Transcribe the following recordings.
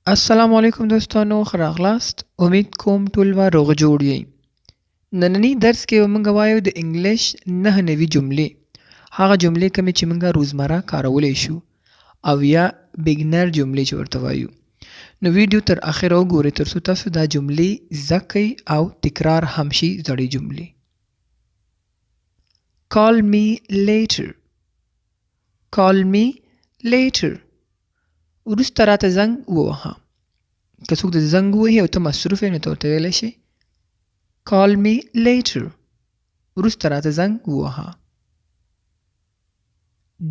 السلام علیکم دوستانو ښه راغلاست. امید کوم ټول به روغ جوړ یئ. نننی درس کې به موږ وایو د انګلیش 9 نوي جملې. هغه جملې کومې چې موږ روزمره کارولی شو او یا بګنر جملې چې ورته وایو. نو ویډیو تر اخره وګورئ تر څو تاسو دا جملې زده کړئ او تکرار هم شي زړې جملې. Call me later. Call me later. وروسته راته زنګ ووهه. که څوک د زنګ ووهي او ته مصروف یې نو ته ورته ویلی شي Call me later. وروسته راته زنګ ووهه.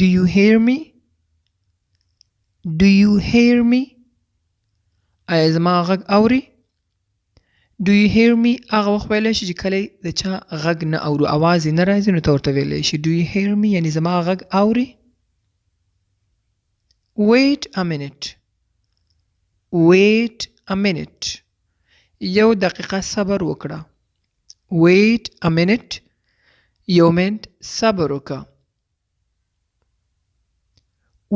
Do you hear me? Do you hear me? آیا زما غږ اوري؟ Do you hear me هغه وخت ویلی شي چې کله د چا غږ نه اورو اواز یې نه راځي نو ته ورته ویلی شي Do you hear me یعنې زما غږ اوري؟ Wait a minute. Wait a minute. یو دقیقه صبر وکړه. Wait a minute. یو منټ صبر وکړه.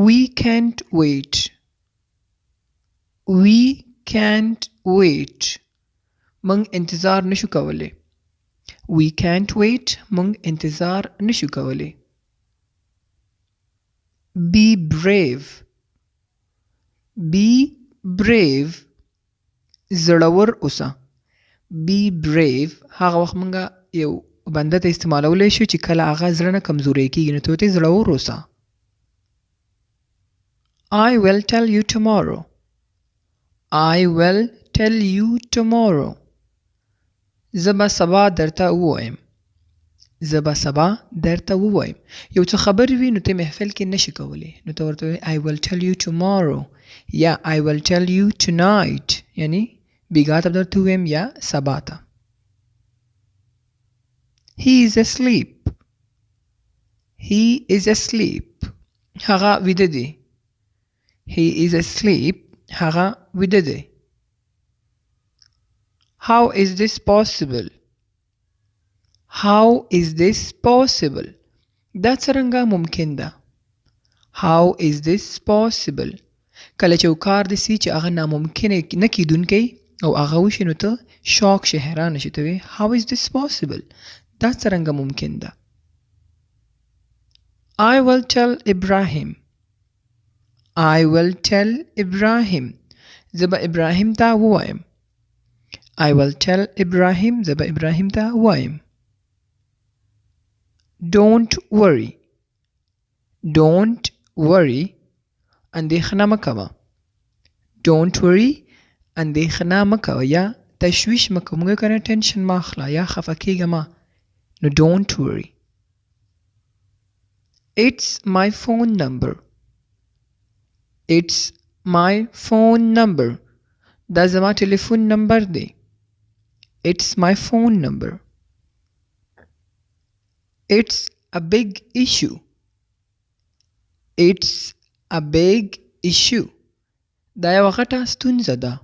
We can't wait. We can't wait. موږ انتظار نشو کولی. We can't wait. موږ انتظار نشو کولی. Be brave. Be brave. زړور اوسه. Be brave. هغه وخت موږ یو بنده ته استعمالولی شو چې کله هغه زړه نه کمزوری کېږي نو ته ورته زړور اوسه. I will tell you tomorrow. I will tell you tomorrow. زه به سبا درته ووایم. زه به سبا درته ووایم. یو څه خبرې وي نو ته محفل کې نشي کولی نو ته ورته I will tell you tomorrow یا I will tell you tonight یعنی بیګا ته درته ووایم یا سبا ته. He is asleep. He is asleep. هغه ویده دی. He is asleep. هغه ویده دی. How is this possible? How is this possible? دا څرنګه ممکن ده. How is this possible? کله چې یو کار داسې چې هغه ناممکن نه کیدونکی او هغه وشي نو ته شاک شې حیرانه شې ته وایې How is this possible? دا څرنګه ممکن ده. I will tell Ibrahim. I will tell Ibrahim. زه به ابراهیم ته ووایم. I will tell Ibrahim. زه به ابراهیم ته ووایم. Don't worry. Don't worry. اندېښنه مه کوه. Don't worry. اندېښنه مه کوه یا تشویش مه کوه. موږ کنه ټینشن مه اخله یا خفه کېږه مه. نو don't worry. It's my phone number. It's my phone number. دا زما ټلیفون نمبر دی. It's my phone number. It's a big issue. It's a big issue. دا یو غټه ستونزه ده.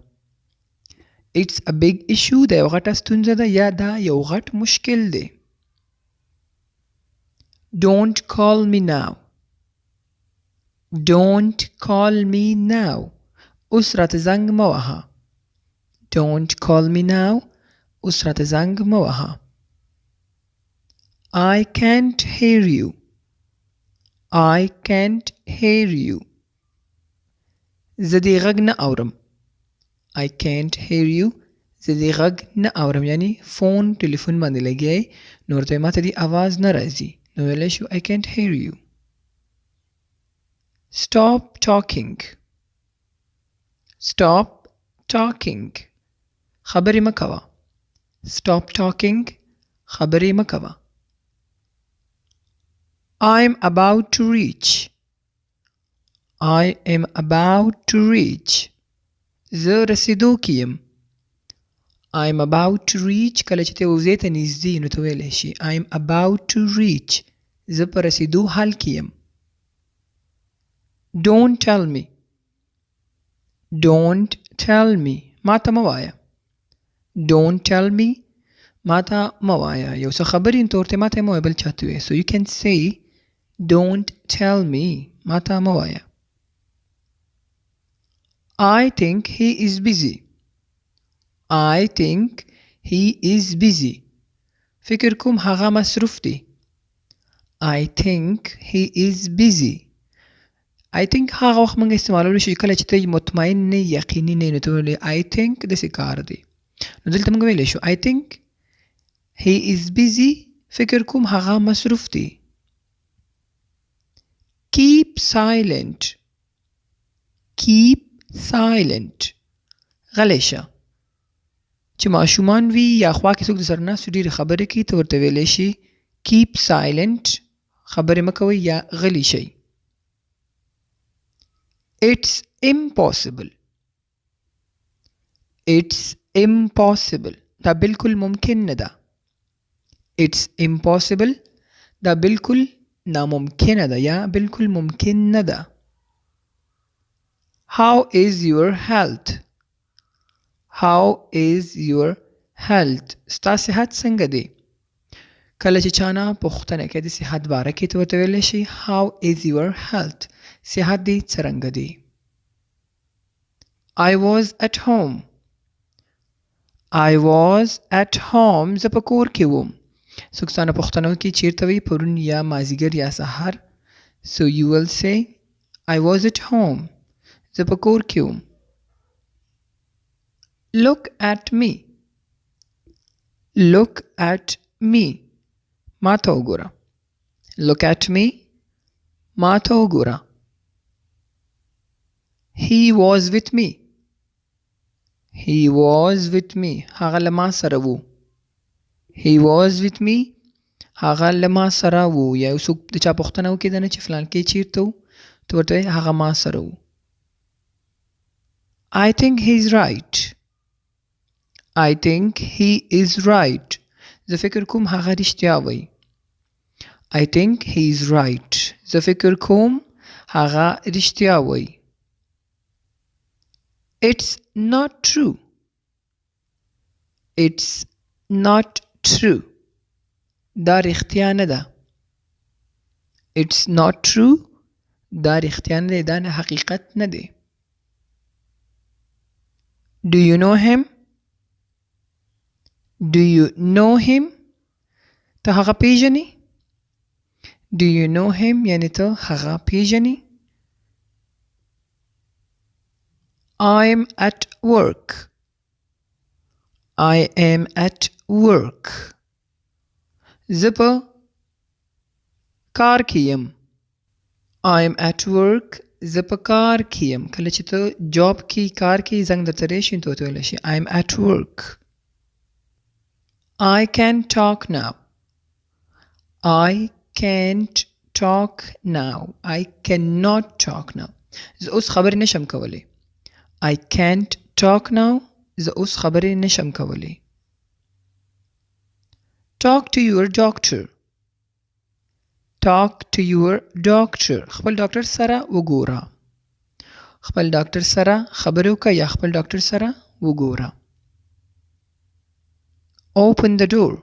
It's a big issue. دا یو غټه ستونزه ده یا دا یو غټ مشکل دی. Don't call me now. Don't call me now. اوس راته زنګ مه وهه. Don't call me now. اوس راته زنګ مه وهه. I can't hear you. I can't hear you. زه دې غږ نه اورم. I can't hear you. زه دې غږ نه اورم یعنی فون ټلیفون باندې لګیای نو ورته ما ته دې आवाज نه راځي نو ویلی شو I can't hear you. Stop talking. Stop talking. خبرې مه کوه. Stop talking. خبرې مه کوه. I'm about to reach. I am about to reach. زه رسیدو کې یم. I'm about to reach کله چې ته وزې ته نږدې نو ته ویلی شي I'm about to reach. زه په رسیدو حال کې یم. Don't tell me. Don't tell me. ما ته مه وایه. Don't tell me. ما ته مه وایه. یو څه خبرې نو ته ورته ما ته مه وایه بل چا ته وایې. So you can say Don't tell me. ما ته مه وایه. I think he is busy. I think he is busy. فکر کوم هغه مصروف دی. I think he is busy. I think هغه وخت موږ استعمالولی شو کله چې ته مطمئن نه یقیني نه نو ته ویلی I think داسې کار دی. نو دلته موږ ویلی شو I think he is busy. فکر کوم هغه مصروف دی. Keep silent. Keep silent. غلی شه. چې ماشومان وي یا خوا کې څوک د سره ناست وي ډېرې خبرې کوي ته ورته ویلی شي keep silent. خبرې مه کوئ یا غلي شئ. It's impossible. It's impossible. دا بالکل ممکن نه ده. It's impossible. دا بالکل ناممکنه ده یا بالکل ممکن نه ده. How is your health? How is your health? ستا صحت څنګه دی؟ کله چې چا نه پوښتنه کوي د صحت باره کې ته ورته ویلی شي How is your health? صحت دې څرنګه دی؟ I was at home. I was at home. زه په کور کې وم. څوک ستا نه پوښتنه وکړي چېرته وی پرون یا مازدیګر یا سهار So you will say I was at home. زه په کور کې وم. Look at me. Look at me. ما ته وګوره. Look at me. ما ته وګوره. He was with me. He was with me. هغه له ما سره و. He was with me. هغه له ما سره و. یا یو څوک د چا پوښتنه وکړي دنه چې فلان کې چیرته و ته ورته وایې هغه ما سره و. I think he's right. I think he is right. زه فکر کوم هغه رښتیا وایي. I think he is right. زه فکر کوم هغه رښتیا وایي. It's not true. It's not true. دا رښتیا نه ده. It's not true. دا رښتیا نه ده. دا نه حقیقت نه دی. Do you know him? Do you know him? ته هغه پیژنې؟ Do you know him یعنی ته هغه پیژنې؟ I'm at work. I am at work. زه په کار کې یم. I'm at work. زه په کار کې یم. کله چې ته جاب کې کار کې زنګ درته راشي نو ته ورته ویلی شي I'm at work. I can talk now. I can't talk now. I cannot talk now. زه اوس خبرې نشم کولی. I can't talk now. زه اوس خبرې نشم کولی. Talk to your doctor. Talk to your doctor. خپل ډاکټر سره وګوره. خپل ډاکټر سره خبرې وکړه یا خپل ډاکټر سره وګوره. Open the door.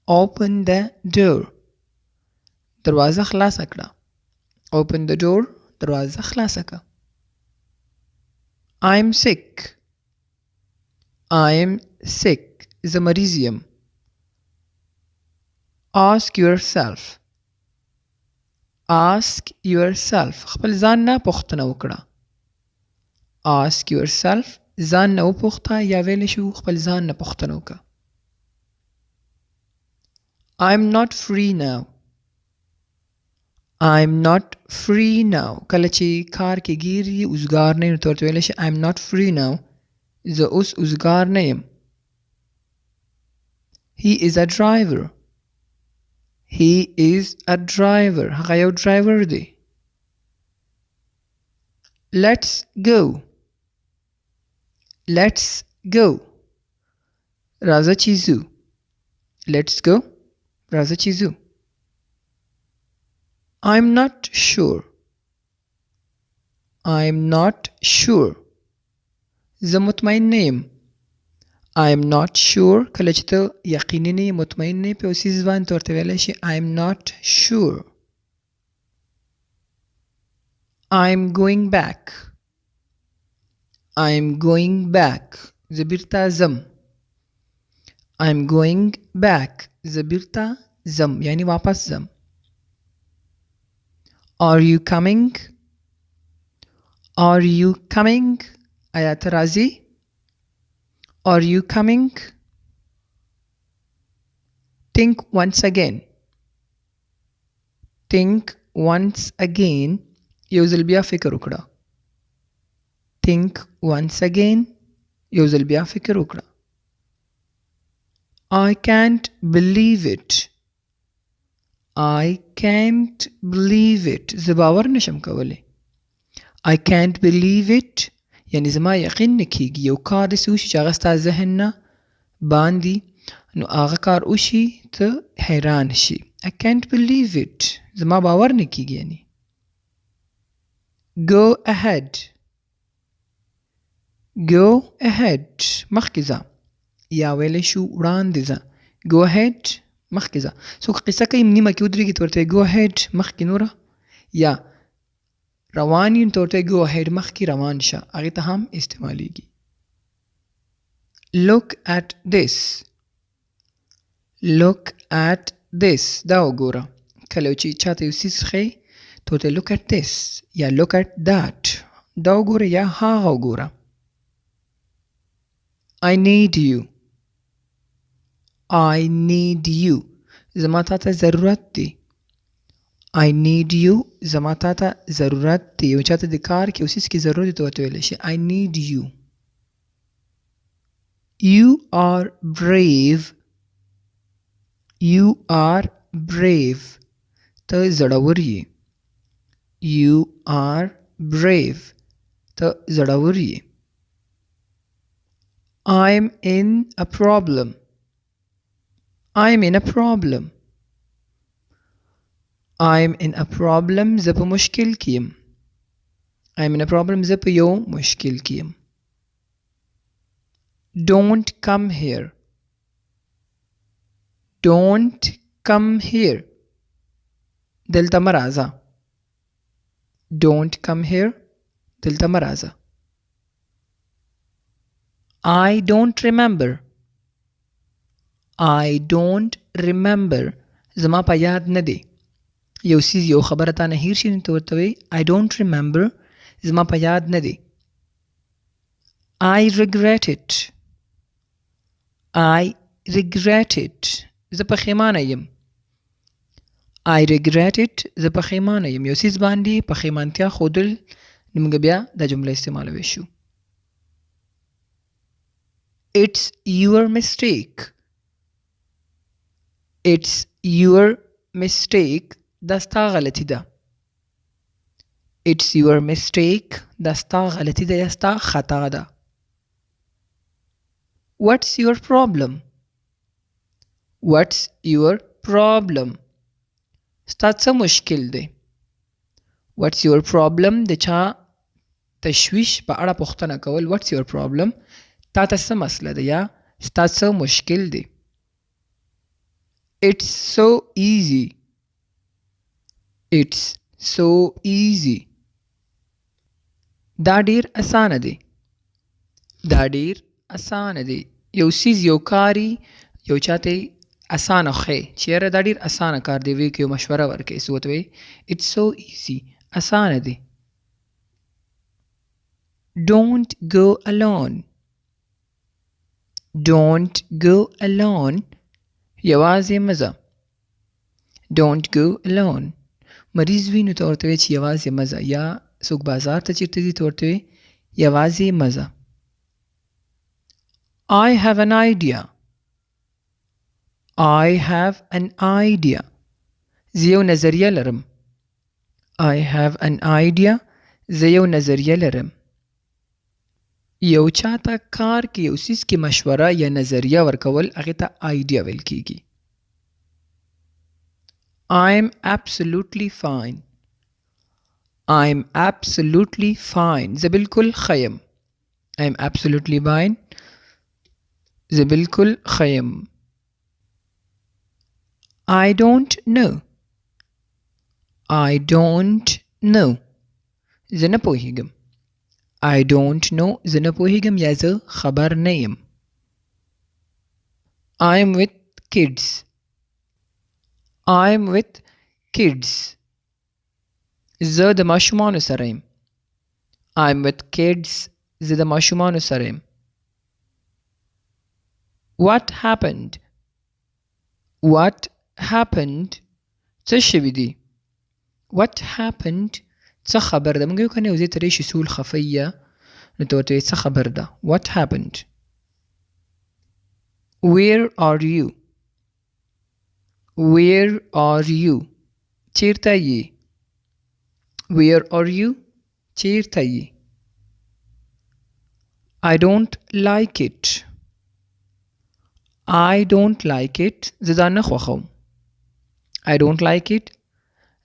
Open the door. دروازه خلاصه کړه. Open the door. دروازه خلاصه کړه. I'm sick. I'm sick. زه مریض یم. Ask yourself. Ask yourself. خپل ځان نه پوښتنه وکړه. Ask yourself. ځان نه وپوښته یا ویلی شو خپل ځان نه پوښتنه وکړه. I'm not free now. I'm not free now. کله چې کار کې ګیر یې اوزګار نه یې نو ته ورته ویلی شي I'm not free now. زه اوس اوزګار نه یم. He is a driver. He is a driver. هغه یو ډرایور دی. Let's go. Let's go. راځه چې ځو. Let's go. راځه چې ځو. I'm not sure. I'm not sure. زه مطمئن نه یم. I'm not sure. کله چې ته یقیني نه یې مطمئن نه یې په یو څیز باندې ته ورته ویلی شي I'm not sure. I'm going back. I'm going back. زه بیرته ځم. I'm going back. زه بیرته ځم یعنی واپس ځم. Are you coming? Are you coming? آیا ته راځې؟ Are you coming? Think once again. Think once again. یو ځل بیا فکر وکړه. Think once again. یو ځل بیا فکر وکړه. I can't believe it. I can't believe it. زه باور نشم کولی. I can't believe it. یعنی زما یقین نه کیږي یو کار داسې وشي چې هغه ستا ذهن نه باندې نو هغه کار وشي ته حیران شي. I can't believe it. زما باور نه کیږي یعنی. Go ahead. Go ahead. مخکې ځه. یا ویلی شو وړاندې ځه. Go ahead. مخکې ځه. څوک قصه کوي نیمه کې ودرېږي ته ورته go ahead مخکې نوره یا روان یې ته ورته go ahead مخکې روان شه هغې ته هم استعمالیږي. Look at this. Look at this. دا وګوره. کله چې چاته یو څیز ښیي ته ورته look at this یا look at that. دا وګوره یا هغه وګوره. I need you. I need you. زما تا ته ضرورت دی. I need you. زما تا ته ضرورت دی. یو چاته د کار کې یو څیز کې ضرورت دی ته ورته ویلی شي I need you. You are brave. You are brave. ته زړور یې. You are brave. ته زړور یې. I'm in a problem. I'm in a problem. I'm in a problem. زه په مشکل کې یم. I'm in a problem. زه په یو مشکل کې یم. Don't come here. Don't come here. دلته مه راځه. Don't come here. دلته مه راځه. I don't remember. I don't remember. زما په یاد نه دی. یو څیز یو خبره تا نه هیر شي نو ته ورته وایي I don't remember. زما په یاد نه دی. I regret it. I regret it. زه پښیمانه یم. I regret it. زه پښیمانه یم. یو څیز باندې پښیمانتیا ښودل نو موږ بیا دا جمله استعمالولی شو. It's your mistake. It's your mistake. دا ستا غلطی ده. It's your mistake. دا ستا غلطی ده یا ستا خطا ده. What's your problem? What's your problem? ستا څه مشکل دی. What's your problem? د چا تشویش په اړه پوښتنه کول. What's your problem? تا ته څه مسله ده یا ستا څه مشکل دی. It's so easy. It's so easy. دا ډیر اسانه دی. دا ډیر اسانه دی. یو څیز یو کاری یو چاته اسانه ښیي چې یاره دا ډیر اسانه کار دی وی کې یو مشوره ورکوي څه ورته وایي It's so easy. اسانه دی. Don't go alone. Don't go alone. یوازې مه ځه. Don't go alone. مریض وي نو ته ورته وایي چې یوازې مه ځه یا څوک بازار ته چېرته ځي ته ورته وایي یوازې مه ځه. I have an idea. I have an idea. زه یو نظریه لرم. I have an idea. زه یو نظریه لرم. یو چاته کار کې یو څیز کې مشوره یا نظریه ورکول هغې ته آیډیا ویل کیږي. I'm absolutely fine. I'm absolutely fine. زه بالکل ښه یم. I'm absolutely fine. زه بالکل ښه یم. I don't know. I don't know. زه نه پوهیږم. I don't know زه نه پوهیږم یا زه خبر نه یم. I'm with kids. I'm with kids. زه د ماشومانو سره یم. I'm with kids. زه د ماشومانو سره یم. What happened? What happened? څه شوي دي؟ What happened? څه خبر ده؟ موږ یو کنه یو ځای ته راشي سول خفیه نو ته ورته څه خبر ده؟ What happened? Where are you? Where are you? چیرته یې؟ Where are you? چیرته یې؟ I don't like it. I don't like it. زه دا نه خوښوم. I don't like it.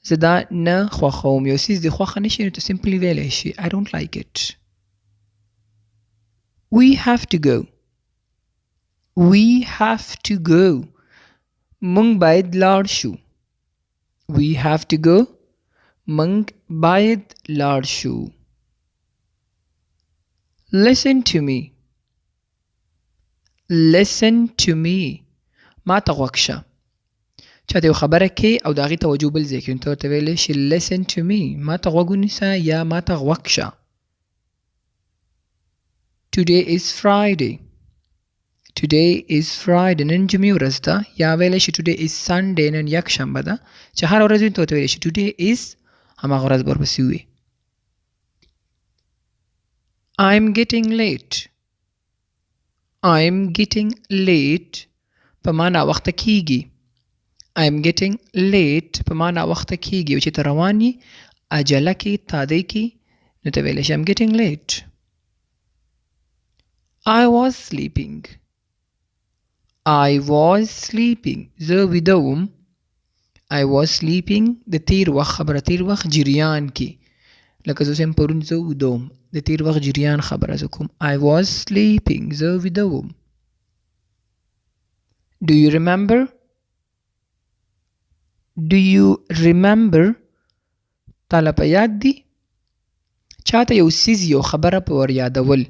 زه دا نه خوښوم. یو څیز دې خوښه نه شي نو ته سمپلی ویلی شي I don't like it. We have to go. We have to go. موږ باید لاړ شو. We have to go. موږ باید لاړ شو. Listen to me. Listen to me. ما ته غوږ شه. چاته یو خبره کې او د هغې توجه بل ځای کې نو ته ورته ویلی شي listen to me. ما ته غوږ ونیسه یا ما ته غوږ شه. Today is Friday. Today is Friday. نن جمعې ورځ ده یا ویلی شي today is Sunday. نن یکشنبه ده چې هره ورځ وي نو ته ورته ویلی شي today is هماغه ورځ به ورپسې ووایې. I'm getting late. I'm getting late. په ما ناوخته کیږي. I'm getting late. په ما ناوخته کیږي. او چې ته روان یې عجله کې تادی کې نو ته ویلی شي I'm getting late. I was sleeping. I was sleeping. زه ویده وم. I was sleeping. د تیر وخت خبره تیر وخت جریان کې لکه زه اوس پرون زه ویده وم د تیر وخت جریان خبره زه کوم I was sleeping. زه ویده وم. Do you remember? Do you remember? تاله په یاد دي؟ چاته یو څیز یو خبره په ور یادول.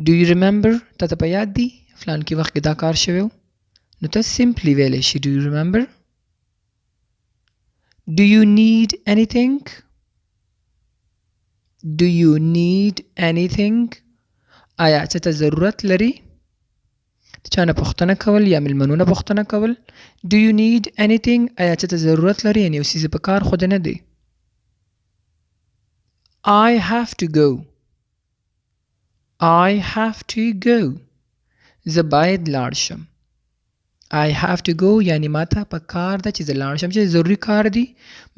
Do you remember? تاته په یاد دي؟ فلان کې وخت کې دا کار شوی و نو ته سمپلی ویلی شي Do you remember? Do you need anything? Do you need anything? آیا څه ته ضرورت لري؟ د چا نه پوښتنه کول یا مېلمنو نه پوښتنه کول. Do you need anything? آیا څه ته ضرورت لري یعنې یو څیز په کار خو دې نه دی. I have to go. I have to go. زه باید لاړ شم. I have to go یعنې ما ته په کار ده چې زه لاړ شم چې ضروري کار دی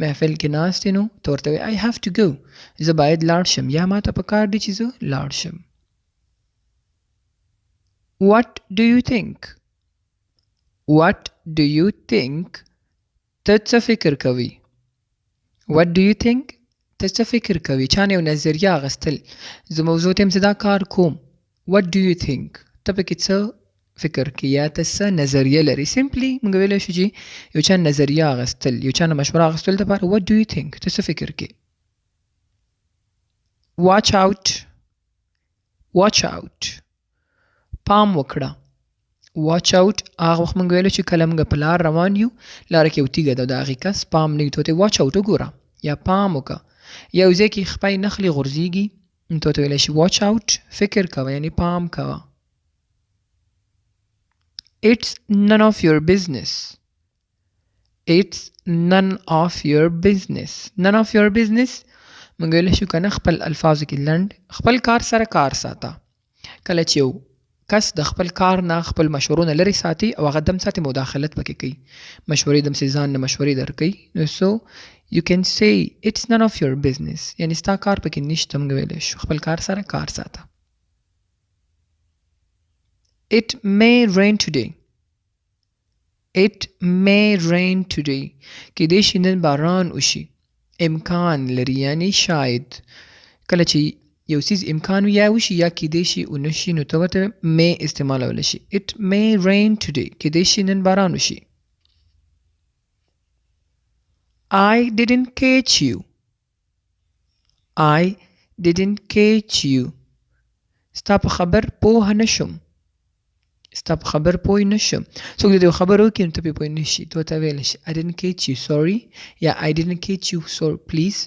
محفل کې ناست یې نو ته ورته وایې I have to go. زه باید لاړ شم یا ما ته په کار دی چې زه لاړ شم. What do you think? What do you think? ته څه فکر کوي؟ What do you think? ته څه فکر کوي؟ چا نه یو نظریه اخیستل زه موضوع ته یم زه دا کار کوم. What do you think? ته پکې څه فکر کې یا ته څه نظریه لري. سمپلی موږ ویلی شو چې یو چا نظریه اخیستل یو چا نه مشوره اخیستل دپاره What do you think? ته څه فکر کې؟ Watch out. Watch out. پام وکړه. Watch out. هغه وخت موږ ویلو چې کله موږ په لار روان یو لاره کې یو تیږه ده د هغې کس پام نه وي ته ورته Watch out وګوره یا پام وکړه. یا یو ځای کې خپای نخلې غورځېږي نو ته ورته ویلی شي Watch out. فکر کوه یعنې پام کوه. It's none of your business. It's none of your business. None of your business. موږ ویلی شو که نه خپل الفاظو کې لنډ خپل کار سره کار ساته. کله چې یو کس د خپل کار نه خپل مشورو نه لرې ساتي او هغه دم ساتي مداخلت پکې کوي مشورې دمسې ځان نه مشورې درکوي نو so you can say it's none of your business یعنې ستا کار پکې نشته موږ ویلی شو خپل کار سره کار ساته. It may rain today. It may rain today. کیدای شي نن باران وشي. امکان لري یعنې شاید کله چې یو څیز امکان وي یا وشي یا کیدای شي ونه شي نو ته ورته may استعمالولی شي. It may rain today. کیدای شي نن باران وشي. I didn't catch you. I didn't catch you. ستا په خبر پوه نشم. ستا په خبر پوه نشم. څوک د خبر وکړي نو ته پې پوه نشي. ته ورته ویلی شي I didn't catch you sorry یا I didn't catch you sorry please.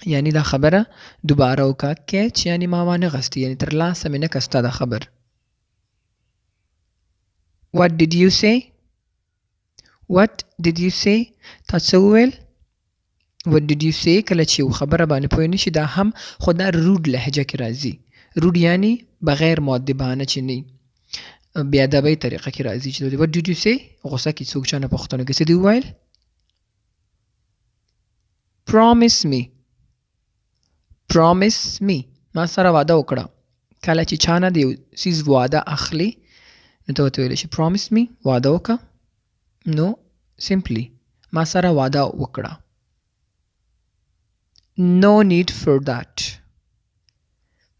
یعنی دا خبره دوباره وکړه. catch یعنی ما وانه غستی یعنی تر لاسه مې نه کړه ستا دا خبر. What did you say? What did you say? تا څه وویل؟ What did you say؟ کله چې یو خبره باندې پوه نشي دا هم خو دا روډ لهجه کې راځي. روډ یعنی بغیر مؤدبانه چې نه بې ادبۍ طریقه کې راځي چې what did you say؟ غوسه کې څوک چا نه پوښتنه کوي څه دې وویل؟ Promise me. Promise me. ما سره وعده وکړه. کله چې چا نه د یو څیز وعده اخلي نو ته ورته ویلی شي Promise me وعده وکړه. No simply ما سره وعده وکړه. No need for that.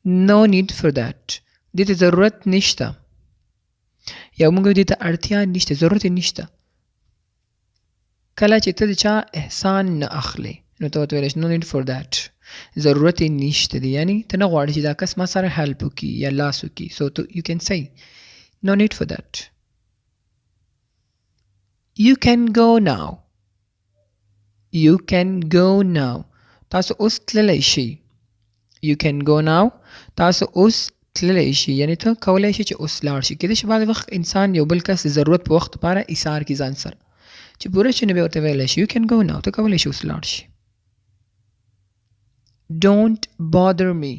No need for that. دې ته ضرورت نشته. یا موږ دې ته اړتیا نشته ضرورت یې نشته. کله چې ته د چا احسان نه اخلې نو ته ورته ویلی شي No need for that. ضرورت یې نشته دی یعنی ته نه غواړې چې دا کس ما سره هیلپ وکړي یا لاس وکړي. So you can say No need for that. You can go now. You can go now. تاسو اوس تللی شي. You can go now. تاسو اوس تللی شي یعنی ته کولی شي چې اوس لاړ شي. کېدای شي بعضې وخت انسان یو بل کس د ضرورت په وخت لپاره ایثار کړي ځان سره چې پوره شي نو بیا ورته ویلی شي You can go now. ته کولی شي اوس لاړ شي. Don't bother me.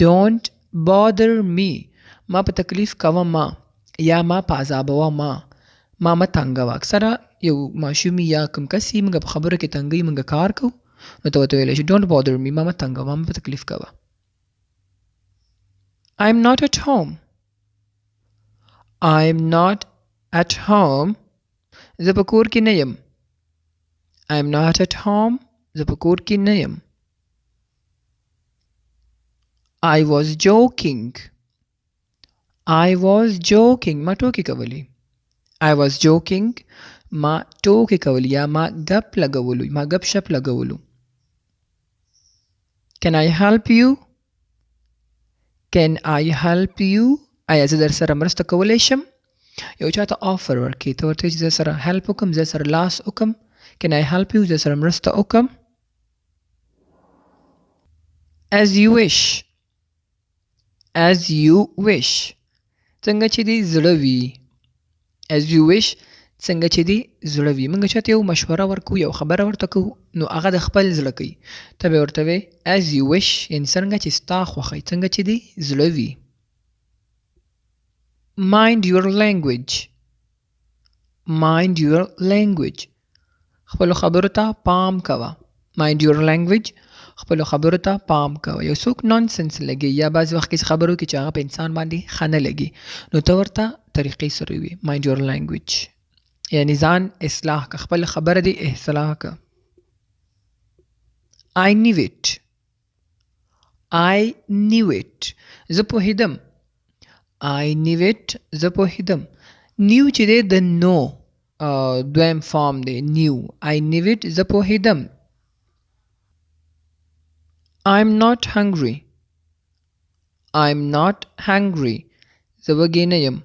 Don't bother me. ما په تکلیف کوه ما یا ما په عذابوه ما مه تنګوه. اکثره یو ماشوم یا کوم کس یي موږ په خبرو کې تنګوي موږ کار کوو نو ته ورته ویلی شي Don't bother me. ما تنګوه ما په تکلیف کوه. I'm not at home. I'm not at home. زه په کور کې نه یم. I'm not at home. زه په کور کې نه یم. I was joking. I was joking. ما ټوکې کولې. I was joking. ما ټوکې کولې یا ما ګپ لګولو ما ګپ شپ لګولو. Can I help you? Can I help you? آیا زه در سره مرسته کولی شم؟ یو چا ته آفر ورکړي ته ورته چې زه سره هیلپ وکړم زه سره لاس وکړم. Can I help you؟ زه سره مرسته وکړم. As you wish. As you wish. څنګه چې دې زړه وي. As you wish څنګه چې دې زړه وي. موږ چاته یو مشوره ورکو یو خبره ورته کوو نو هغه د خپل زړه کوي. ته به ورته وی As you wish یعنې څنګه چې ستا خوښه وي څنګه چې دې زړه وي. Mind your language. Mind your language. خپلو خبرو ته پام کوه. Mind your language. خپلو خبرو ته پام کوه. یو څوک نانسنس لګي یا بعضې وخت کې خبرو کې چې هغه په انسان باندې ښه نه لګي نو ته ورته طریقې سره وي Mind your language. یعنی ځان اصلاح که خپل خبره دې اصلاح که. I knew it. I knew it. زه پوهېدم. I knew it. زه پوهېدم. knew چې دی د نو دویم فارم دی knew. I knew it. زه پوهېدم. I'm not hungry. I'm not hungry. زه وږی نه یم.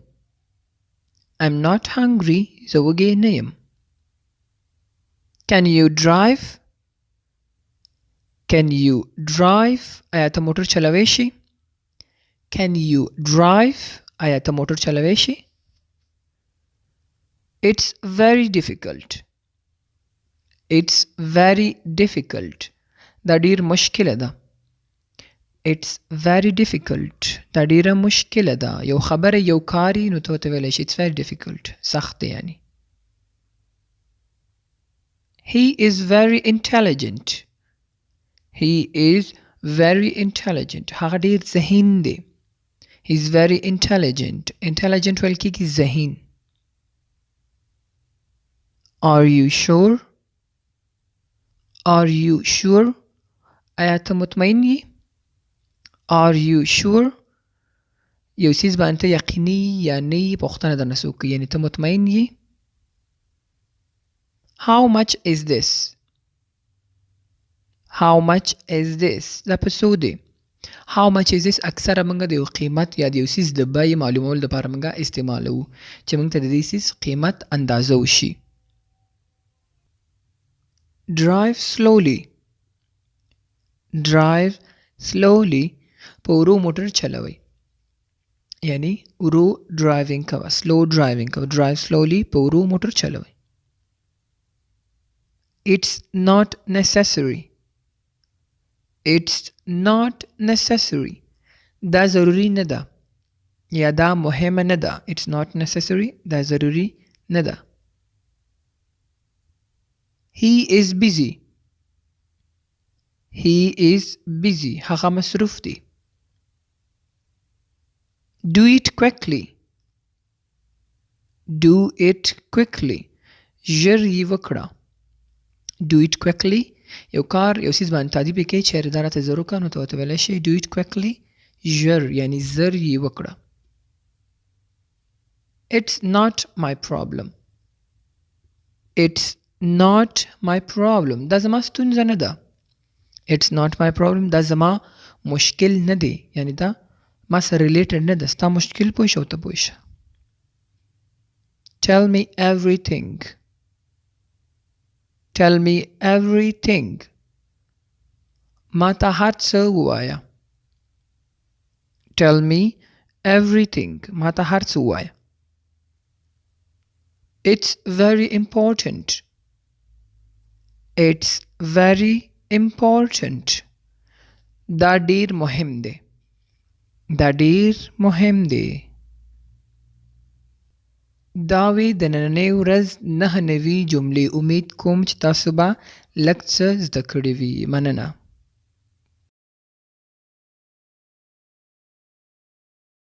I'm not hungry. زه وږی نه یم. Can you drive? Can you drive? آیا ته موټر چلوی شي؟ Can you drive? آیا ته موټر چلوی شي؟ It's very difficult. It's very difficult. دا ډیر مشکله ده. It's very difficult. دا ډیره مشکله ده. یو خبره یو کاری نو ته ورته ویلی شي It's very difficult. سخت دی یعنی. He is very intelligent. He is very intelligent. هغه ډیر ذهین دی. He is very intelligent. Intelligent ویل کېږي ذهین. Are you sure? Are you sure? آیا ته مطمئن یې؟ Are you sure? یو څیز باندې ته یقیني یا نه یې پوښتنه درنه څوک کوي یعنې ته مطمئن یې. How much is this? how much is this دا په څو دی how much is this اکثره موږ د یو قیمت یا د یو څیز د بیې معلومولو لپاره موږ استعمالوو چې موږ ته د دې څیز قیمت اندازه وشي drive slowly drive slowly په ورو موټر چلوئ یعنی ورو ډرایوینګ کوه سلو ډرایوینګ کوه drive slowly په ورو موټر چلوئ it's not necessary it's not necessary دا ضروری نه ده یا دا مهمه نه ده it's not necessary دا ضروری نه ده he is busy he is busy هغه مصروف دی do it quickly do it quickly ژر یې وکړه do it quickly یو کار یو څیز باندې تعریف کوي چې دا راته ضرور کار نو ته ورته ویلی شي do it quickly ژر یعنی زر یې وکړه it's not my problem it's not my problem دا زما ستونزه نه ده it's not my problem دا زما مشکل نه دی یعنی دا ما سره ریلیټډ نه ده ستا مشکل پوه شه او ته پوه شه tell me everything tell me everything ما ته هر څه ووایه tell me everything ما ته هر څه ووایه it's very important it's very important دا ډیر مهم دی دا ډیر مهم دی دا وی د نننۍ ورځ 9 نوي جملې امید کوم چې تاسو به لږ څه زده کړي وي مننه